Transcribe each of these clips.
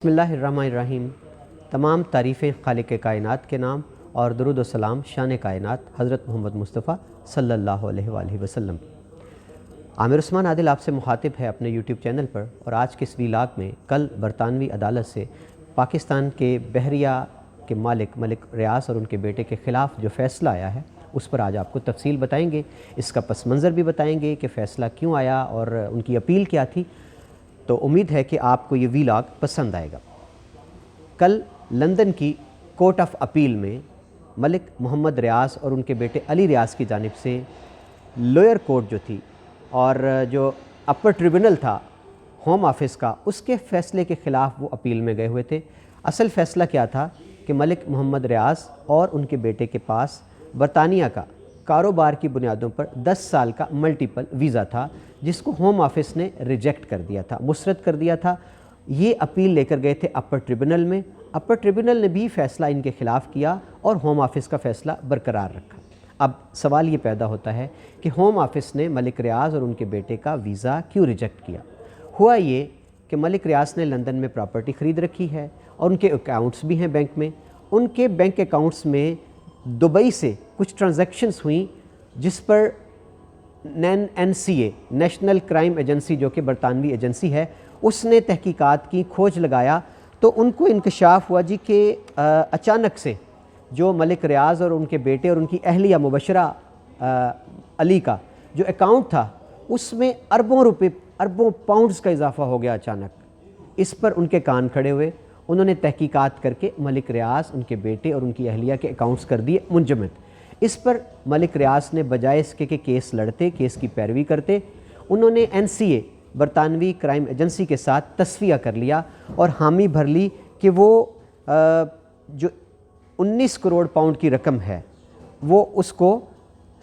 बिस्मिल्लाहिर्रहमानिर्रहीम। तमाम तारीफ़ें खालिक़ कायनात के नाम और दुरूद व सलाम शान कायनात हज़रत मोहम्मद मुस्तफ़ा सल्लल्लाहु अलैहि वसल्लम। आमिर उस्मान आदिल आपसे मुखातिब है अपने यूट्यूब चैनल पर, और आज के इस वीलाग में कल बरतानवी अदालत से पाकिस्तान के बहरिया के मलिक रियास और उनके बेटे के ख़िलाफ़ जो फ़ैसला आया है उस पर आज आपको तफसील बताएंगे। इसका पस मंज़र भी बताएंगे कि फ़ैसला क्यों आया और उनकी अपील क्या थी। तो उम्मीद है कि आपको ये वीलॉग पसंद आएगा। कल लंदन की कोर्ट ऑफ अपील में मलिक मोहम्मद रियास और उनके बेटे अली रियास की जानिब से लोअर कोर्ट जो थी और जो अपर ट्रिब्यूनल था होम ऑफिस का, उसके फ़ैसले के ख़िलाफ़ वो अपील में गए हुए थे। असल फ़ैसला क्या था कि मलिक मोहम्मद रियास और उनके बेटे के पास बरतानिया का कारोबार की बुनियादों पर 10 साल का मल्टीपल वीज़ा था, जिसको होम ऑफिस ने रिजेक्ट कर दिया था, मुस्तरद कर दिया था। ये अपील लेकर गए थे अपर ट्रिब्यूनल में। अपर ट्रिब्यूनल ने भी फ़ैसला इनके ख़िलाफ़ किया और होम ऑफिस का फ़ैसला बरकरार रखा। अब सवाल ये पैदा होता है कि होम ऑफिस ने मलिक रियास और उनके बेटे का वीज़ा क्यों रिजेक्ट किया। हुआ ये कि मलिक रियास ने लंदन में प्रॉपर्टी ख़रीद रखी है और उनके अकाउंट्स भी हैं बैंक में। उनके बैंक अकाउंट्स में दुबई से कुछ ट्रांजैक्शंस हुई, जिस पर NCA नेशनल क्राइम एजेंसी जो कि बरतानवी एजेंसी है, उसने तहकीकात की, खोज लगाया, तो उनको इंकशाफ हुआ जी कि अचानक से जो मलिक रियाज और उनके बेटे और उनकी अहलिया मुबशरा अली का जो अकाउंट था उसमें अरबों रुपए, अरबों पाउंड्स का इजाफ़ा हो गया अचानक। इस पर उनके कान खड़े हुए। उन्होंने तहकीकात करके मलिक रियास, उनके बेटे और उनकी अहलिया के अकाउंट्स कर दिए मुंजमद। इस पर मलिक रियास ने बजाय इसके कि केस लड़ते, केस की पैरवी करते, उन्होंने NCA बरतानवी क्राइम एजेंसी के साथ तस्फिया कर लिया और हामी भर ली कि वो जो 19 करोड़ पाउंड की रकम है वो उसको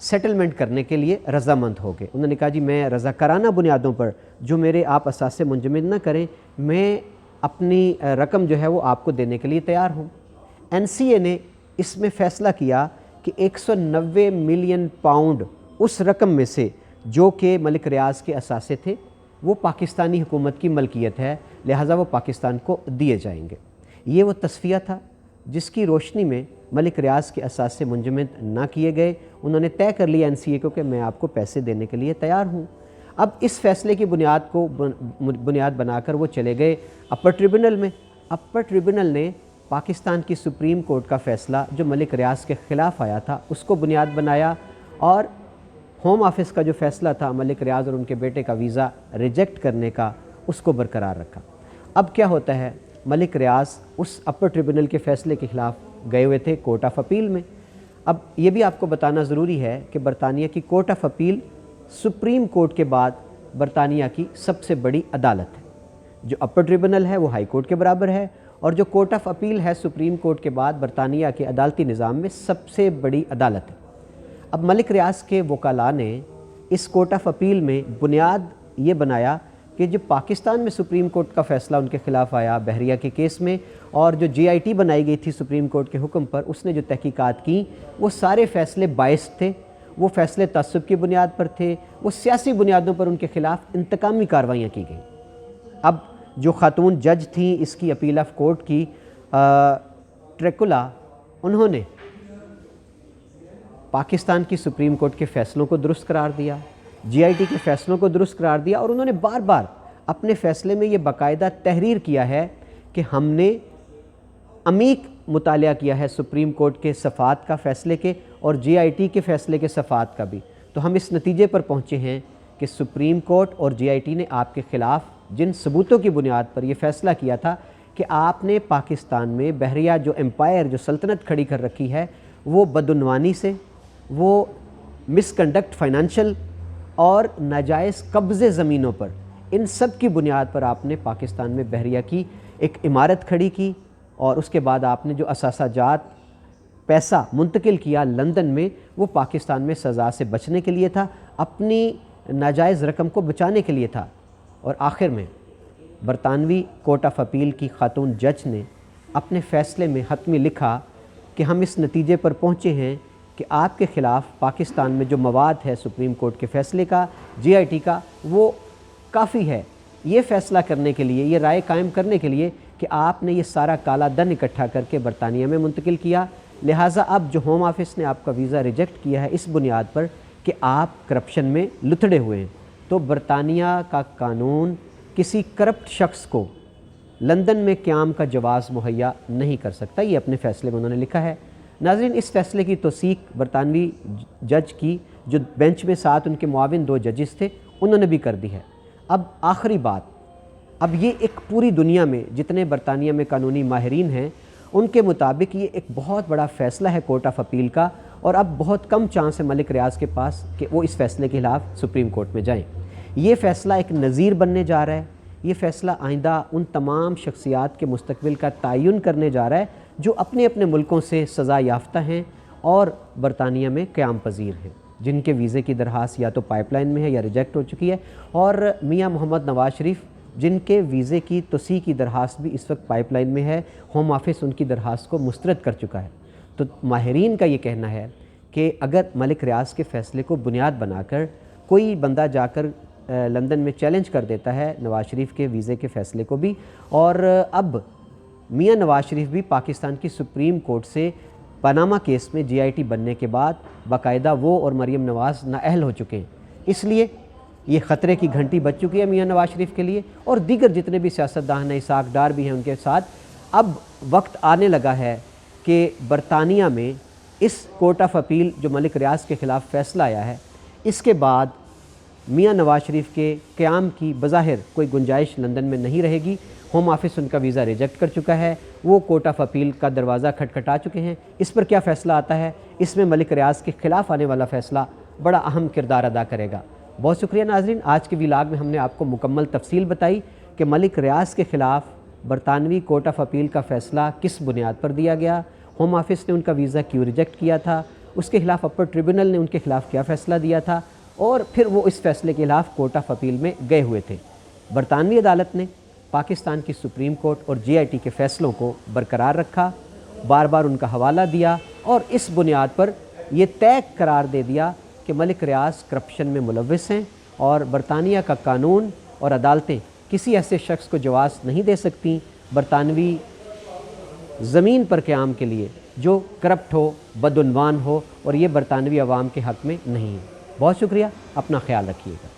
सेटलमेंट करने के लिए रज़ामंद हो गए। उन्होंने कहा जी मैं रज़ाकाराना बुनियादों पर जो मेरे आप असासे मुंजमद न करें, मैं अपनी रकम जो है वो आपको देने के लिए तैयार हूँ। NCA ने इसमें फ़ैसला किया कि 190 मिलियन पाउंड उस रकम में से जो कि मलिक रियास के असासे थे वो पाकिस्तानी हुकूमत की मलकियत है, लिहाजा वो पाकिस्तान को दिए जाएंगे। ये वो तस्फिया था जिसकी रोशनी में मलिक रियास के असासे मुंजमद ना किए गए। उन्होंने तय कर लिया NCA को कि मैं आपको पैसे देने के लिए तैयार हूँ। अब इस फ़ैसले की बुनियाद बनाकर वो चले गए अपर ट्रिब्यूनल में। अपर ट्रिब्यूनल ने पाकिस्तान की सुप्रीम कोर्ट का फ़ैसला जो मलिक रियास के ख़िलाफ़ आया था उसको बुनियाद बनाया, और होम ऑफिस का जो फ़ैसला था मलिक रियास और उनके बेटे का वीज़ा रिजेक्ट करने का, उसको बरकरार रखा। अब क्या होता है, मलिक रियास उस अपर ट्रिब्यूनल के फ़ैसले के ख़िलाफ़ गए हुए थे कोर्ट ऑफ अपील में। अब ये भी आपको बताना ज़रूरी है कि बरतानिया की court of appeal supreme court के बाद बरतानिया की सबसे बड़ी अदालत है। जो अपर ट्रिब्यूनल है वो हाई कोर्ट के बराबर है, और जो कोर्ट ऑफ अपील है सुप्रीम कोर्ट के बाद बरतानिया के अदालती निज़ाम में सबसे बड़ी अदालत है। अब मलिक रियास के वकाला ने इस कोर्ट ऑफ अपील में बुनियाद ये बनाया कि जो पाकिस्तान में सुप्रीम कोर्ट का फ़ैसला उनके ख़िलाफ़ आया बहरिया के केस में, और जो GIT बनाई गई थी सुप्रीम कोर्ट के हुक्म पर, उसने जो तहकीकात की वो सारे फ़ैसले बाइस्ड थे, वो फ़ैसले तअस्सुब की बुनियाद पर थे, वो सियासी बुनियादों पर उनके ख़िलाफ़ इंतकामी कार्रवाइयाँ की गई। अब जो ख़ातून जज थी इसकी अपील ऑफ कोर्ट की ट्रेकुला, उन्होंने पाकिस्तान की सुप्रीम कोर्ट के फ़ैसलों को दुरुस्त करार दिया, GIT के फ़ैसलों को दुरुस्त करार दिया, और उन्होंने बार बार अपने फ़ैसले में ये बाकायदा तहरीर किया है कि हमने अमीक मुतालिया किया है सुप्रीम कोर्ट के सफ़ात का फ़ैसले के और GIT के फ़ैसले के सफ़ात का भी। तो हम इस नतीजे पर पहुँचे हैं कि सुप्रीम कोर्ट और GIT ने आपके ख़िलाफ़ जिन सबूतों की बुनियाद पर यह फ़ैसला किया था कि आपने पाकिस्तान में बहरिया जो एम्पायर, जो सल्तनत खड़ी कर रखी है, वो बदउनवानी से, वो मिसकंडक्ट फाइनेंशियल और नाजायज़ कब्ज़े ज़मीनों पर, इन सब की बुनियाद पर आपने पाकिस्तान में बहरिया की एक इमारत खड़ी की, और उसके बाद आपने जो असासाजात पैसा मुंतकिल किया लंदन में, वो पाकिस्तान में सज़ा से बचने के लिए था, अपनी नाजायज़ रकम को बचाने के लिए था। और आखिर में बरतानवी कोर्ट ऑफ अपील की खातून जज ने अपने फ़ैसले में हतमी लिखा कि हम इस नतीजे पर पहुँचे हैं कि आपके ख़िलाफ़ पाकिस्तान में जो मवाद है सुप्रीम कोर्ट के फ़ैसले का, GIT का, वो काफ़ी है ये फ़ैसला करने के लिए, ये राय कायम करने के लिए کہ آپ نے یہ سارا کالا دھن اکٹھا کر کے برطانیہ میں منتقل کیا، لہٰذا اب جو ہوم آفس نے آپ کا ویزا ریجیکٹ کیا ہے اس بنیاد پر کہ آپ کرپشن میں لتھڑے ہوئے ہیں، تو برطانیہ کا قانون کسی کرپٹ شخص کو لندن میں قیام کا جواز مہیا نہیں کر سکتا، یہ اپنے فیصلے میں انہوں نے لکھا ہے۔ ناظرین، اس فیصلے کی توثیق برطانوی جج کی جو بینچ میں ساتھ ان کے معاون 2 ججز تھے انہوں نے بھی کر دی ہے۔ اب آخری بات، اب یہ ایک پوری دنیا میں جتنے برطانیہ میں قانونی ماہرین ہیں ان کے مطابق یہ ایک بہت بڑا فیصلہ ہے کورٹ آف اپیل کا، اور اب بہت کم چانس ہے ملک ریاض کے پاس کہ وہ اس فیصلے کے خلاف سپریم کورٹ میں جائیں۔ یہ فیصلہ ایک نظیر بننے جا رہا ہے، یہ فیصلہ آئندہ ان تمام شخصیات کے مستقبل کا تعین کرنے جا رہا ہے جو اپنے اپنے ملکوں سے سزا یافتہ ہیں اور برطانیہ میں قیام پذیر ہیں، جن کے ویزے کی درخواست یا تو پائپ لائن میں ہے یا ریجیکٹ ہو چکی ہے، اور میاں محمد نواز شریف جن کے ویزے کی توسیع کی درخواست بھی اس وقت پائپ لائن میں ہے، ہوم آفس ان کی درخواست کو مسترد کر چکا ہے۔ تو ماہرین کا یہ کہنا ہے کہ اگر ملک ریاض کے فیصلے کو بنیاد بنا کر کوئی بندہ جا کر لندن میں چیلنج کر دیتا ہے نواز شریف کے ویزے کے فیصلے کو بھی، اور اب میاں نواز شریف بھی پاکستان کی سپریم کورٹ سے پاناما کیس میں جی آئی ٹی بننے کے بعد باقاعدہ وہ اور مریم نواز نااہل ہو چکے ہیں، اس لیے یہ خطرے کی گھنٹی بج چکی ہے میاں نواز شریف کے لیے، اور دیگر جتنے بھی سیاستدان ہیں، اسحاق ڈار بھی ہیں ان کے ساتھ۔ اب وقت آنے لگا ہے کہ برطانیہ میں اس کورٹ آف اپیل جو ملک ریاض کے خلاف فیصلہ آیا ہے اس کے بعد میاں نواز شریف کے قیام کی بظاہر کوئی گنجائش لندن میں نہیں رہے گی۔ ہوم آفس ان کا ویزا ریجیکٹ کر چکا ہے، وہ کورٹ آف اپیل کا دروازہ کھٹکھٹا چکے ہیں، اس پر کیا فیصلہ آتا ہے، اس میں ملک ریاض کے خلاف آنے والا فیصلہ بڑا اہم کردار ادا کرے گا۔ بہت شکریہ ناظرین، آج کے ولاگ میں ہم نے آپ کو مکمل تفصیل بتائی کہ ملک ریاض کے خلاف برطانوی کورٹ آف اپیل کا فیصلہ کس بنیاد پر دیا گیا، ہوم آفس نے ان کا ویزا کیوں ریجیکٹ کیا تھا، اس کے خلاف اپر ٹریبونل نے ان کے خلاف کیا فیصلہ دیا تھا، اور پھر وہ اس فیصلے کے خلاف کورٹ آف اپیل میں گئے ہوئے تھے۔ برطانوی عدالت نے پاکستان کی سپریم کورٹ اور جی آئی ٹی کے فیصلوں کو برقرار رکھا، بار بار ان کا حوالہ دیا، اور اس بنیاد پر یہ طے قرار دے دیا کہ ملک ریاض کرپشن میں ملوث ہیں، اور برطانیہ کا قانون اور عدالتیں کسی ایسے شخص کو جواز نہیں دے سکتی برطانوی زمین پر قیام کے لیے جو کرپٹ ہو، بدعنوان ہو، اور یہ برطانوی عوام کے حق میں نہیں ہے۔ بہت شکریہ، اپنا خیال رکھیے گا۔